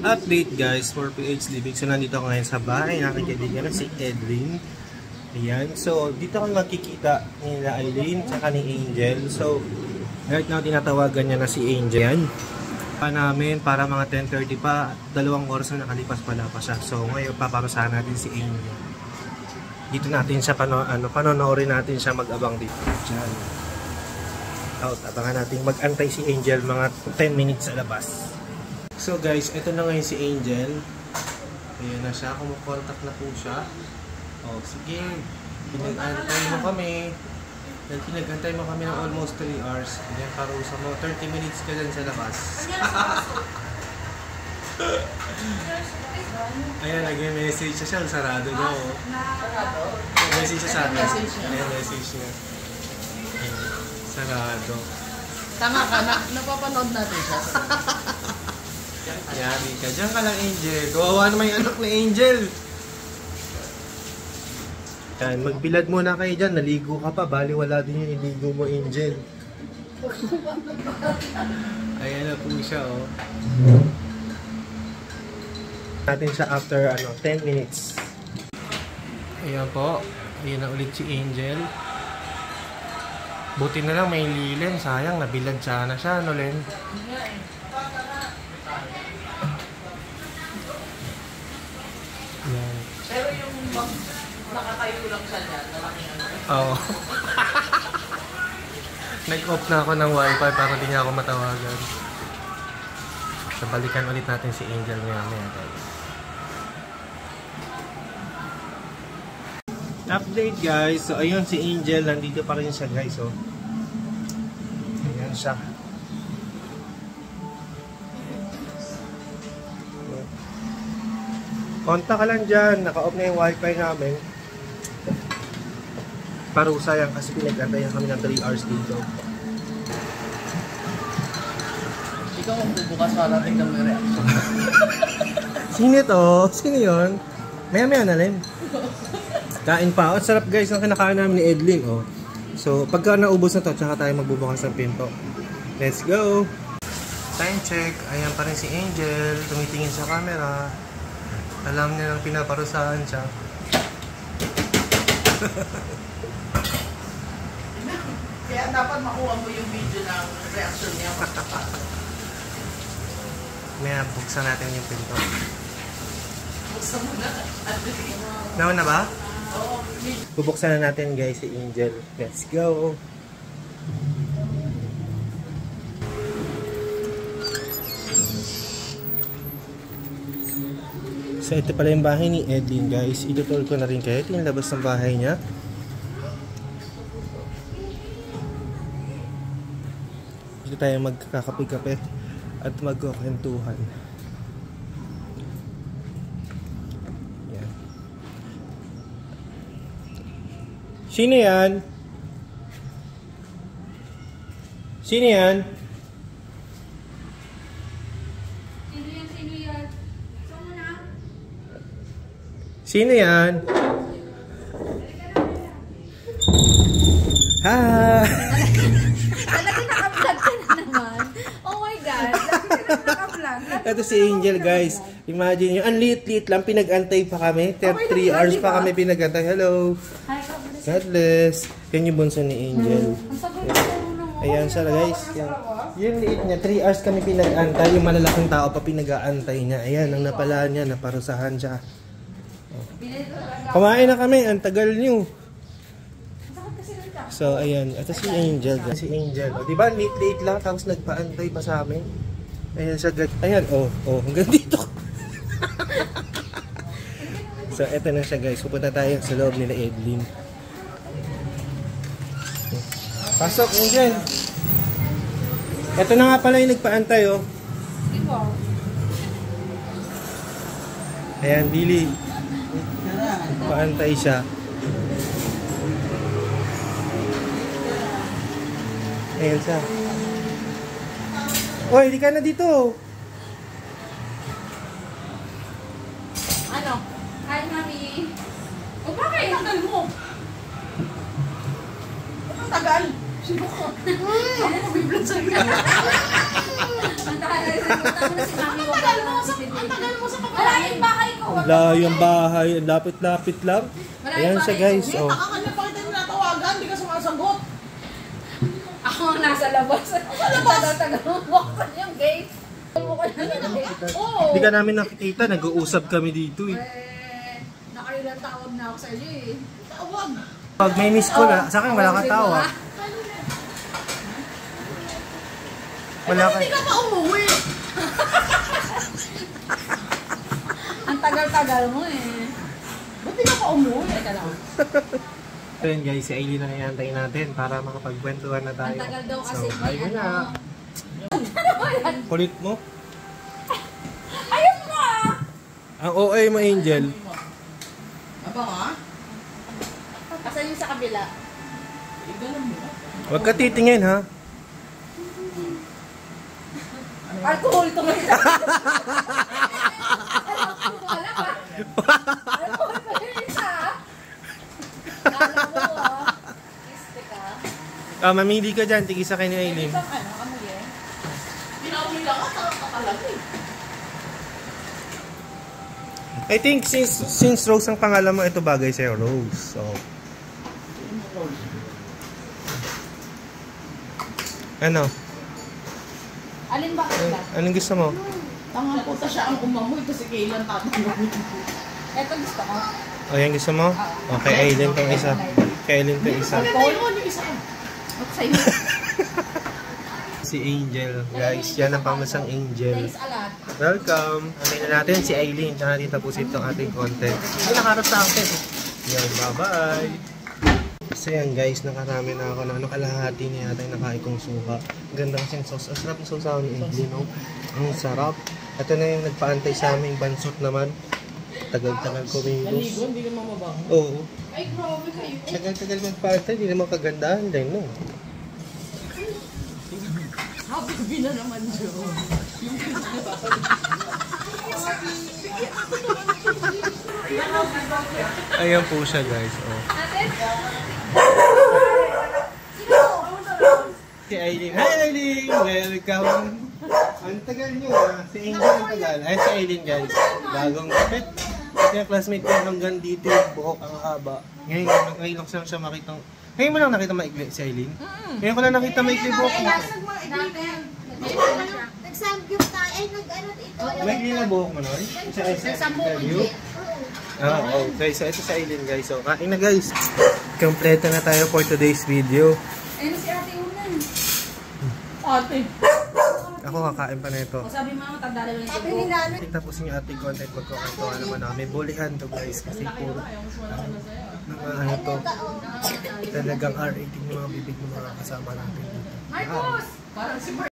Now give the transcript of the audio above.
Update guys for PH Living. So nandito ako ngayon sa bahay ng aking kaibigan na si Edlin. Ayan. So dito ako makikita nila Eileen at ni Angel. So right now tinatawagan niya na si Angel. Ayan. Namin para mga 10:30 pa, 2 oras na nakalipas pala pa siya. So ngayon paparusahan natin si Angel. Dito natin siya panonoorin natin siya mag-abang dito. Diyan. Abangan natin mag-antay si Angel mga 10 minutes sa labas. So guys, ito na ngayon si Angel. Ayan na siya, kumukontak na po siya. O sige, pinag-antay mo kami. Dahil pinag-antay mo kami ng almost 3 hours. Ayan, parusa mo, 30 minutes ka dyan sa labas. Ayan, nag-message siya, sarado daw. Nag-message siya sa akin. Ayan, message niya. Sarado. Tama ka, napapanood natin siya. Yari ka. Diyan ka lang, Angel. Kawawa naman yung anak ni Angel. Yan, magbilad muna kayo dyan. Naligo ka pa. Bali, wala din yung iligo mo, Angel. Ayan na po siya, oh. Natin siya after 10 minutes. Ayan po. Ayan na ulit si Angel. Buti na lang may lilin. Sayang, nabilad sana siya, no, Len? Yan. Pero yung nakatayo lang siya dyan, malaking ano. Oo. Nag-off na ako ng wifi para hindi niya ako matawagan. So, balikan ulit natin si Angel maya-maya, guys. Update, guys. So, ayun si Angel. Nandito pa rin siya, guys. Oh. Ayan siya. Konta ka lang dyan. Naka-off na yung wifi namin. Parusa yan kasi pinag-antayan kami ng 3 hours dito. Ikaw ang bubukas para tingnan mo yung reaction. Sino to? Sino yun? Maya-maya na rin. Kain pa. Ang sarap guys ng kinakain namin ni Edlin. Oh. So pagka naubos na to, tsaka tayo magbubukas ng pinto. Let's go! Time check. Ayan pa rin si Angel. Tumitingin sa camera. Alam niya nang pinaparusahan siya. Kaya dapat makuha mo yung video ng reaction niya. May buksan natin yung pinto. Buksan mo na. Nauna ba? Oo. Bubuksan na natin guys si Angel. Let's go! So ito pala yung bahay ni Edlin guys. Itutol ko na rin kayo. Ito yung labas ng bahay niya. Dito tayo magkakape-kape at magkukwentuhan. Yan. Sino yan? Sino yan? Sino yan? Ha! Talaga naka-vlog ka na naman. Oh my God. Naka-vlog. Ito si Angel guys. Imagine nyo, ang liit-liit lang. Pinag-antay pa kami. 3 hours pa kami pinag-antay. Hello. Hi, God bless. Yan yung bunso ni Angel. Ayan siya guys. Yan. Yung liit niya. 3 hours kami pinag-antay. Yung malalaking tao pa pinag-aantay niya. Ayan, ang napala niya. Naparusahan siya. Kumain na kami, ang tagal nyo. So, ayan. Ito si Angel. Si Angel. O, diba, late lang, tapos nagpaantay pa sa amin. Ayan siya. Ayan, hanggang dito. So, eto na siya guys. Pupunta tayo sa loob nila Edlin. Pasok, Angel. Eto na nga pala yung nagpaantay, oh. Ayan, Billy. Paantay siya. Ayan siya. Oy, hindi ka na dito. Ano? Hi, Mami. O bakit? Tagal mo. Ang tagal. Sino ko? Ako mabiblog sa'yo. Ang tagal. Kalimutan mo na si Mami ko. Ang tagal mo sa Maraming bahay ko. Ang layo ang bahay, ang lapit-lapit lang. Ayan siya guys. Hindi, Oh. nakakanya pa kita yung natawagan, hindi ka sumasagot. Ako ang nasa labas. Sa labas? Tagal mo buksan yung gate. Mo ko na Oo. Hindi ka namin nakikita, nag-uusap kami dito eh. Nakailang tawag na ako sa iyo eh. Tawag. Pag may miss call, sa akin wala ka tawa. Wala ka. Hindi ka pa umuwi. Ang tagal-tagal mo eh. Ba't di ka pa umuwi? Teka lang. Ayun guys, si Aileen na iantayin natin para makapagkwentuhan na tayo. Ang tagal daw kasi So, may ayun na. Ano ba yan? Kulit mo. Ayun mo ah! Ang OA mo, Angel. Aba nga? Asan yung sa kabila? Ganun mo. Huwag ka titingin ha. Alcohol to may isa. Wala ka. Alcohol to may isa. Alam mo ah. Iste ka. Mamili ka dyan, tigisa kay ni Aileen. Isang amoy eh. Pinauwi lang ka, talaga eh. I think since Rose ang pangalan mo, ito bagay sa'yo, Rose. So, ano? Alin ba ka? Anong gusto mo? Tanga puta siya ang umamoy, kasi kailan tatanungin ko. Ito gusto ko. O, yan gusto mo? Okay, Aileen tong isa. Kay Aileen tong isa. Ano yun yung isa? Okay sa'yo. Si Angel, guys. Yan ang pamasang Angel. Thanks a lot. Welcome! Antay na natin si Aileen. Tsaka natin tapusin itong ating content. Ay, nakaharap sa akin. Yan, bye-bye! So yan guys, nakarami na ako na kalahati niya yata yung nakain kong suka. Ang ganda kasi yung sauce. Ang sarap yung sauce ni Aileen, no? Ang sarap. Ito na yung nagpaantay sa aming bansot naman. Tagal-tagal ko mingus. Naligo, hindi ka mamabango. Oo. Ay, grabe kayo. Tagal-tagal magpaantay, hindi naman kagandahan din, no? Happy na naman, Joe. Ayan po siya guys. Oh. Si Aileen. Hi Aileen! Welcome! Ang tagal nyo ah. Si Angel ang tagal. Ay si Aileen guys. Bagong kapit. Ito yung classmate ko hanggang dito. Buhok ang haba. Ngayon lang siya makitang... Ngayon mo lang nakita maikli si Aileen? Ngayon ko lang nakita maikli buhok mo. Nag-samgyup tayo. Ay, nag-ano ito. Maikli na buhok mo nun? Sa interview? Oo. Okay, so ito sa Aileen guys. So kain na guys. Kompleto na tayo for today's video. Ayun si ate unan. Ate. Ako kakain pa na ito. O sabi mo, matanda na lang Sabi yung ni nanay. Tapos yung ating content magkakwentuhan naman namin. Bulihan to guys kasi puro ano to. Talagang R18 yung mga bibig ng mga kasama natin dito. Marcos! Parang si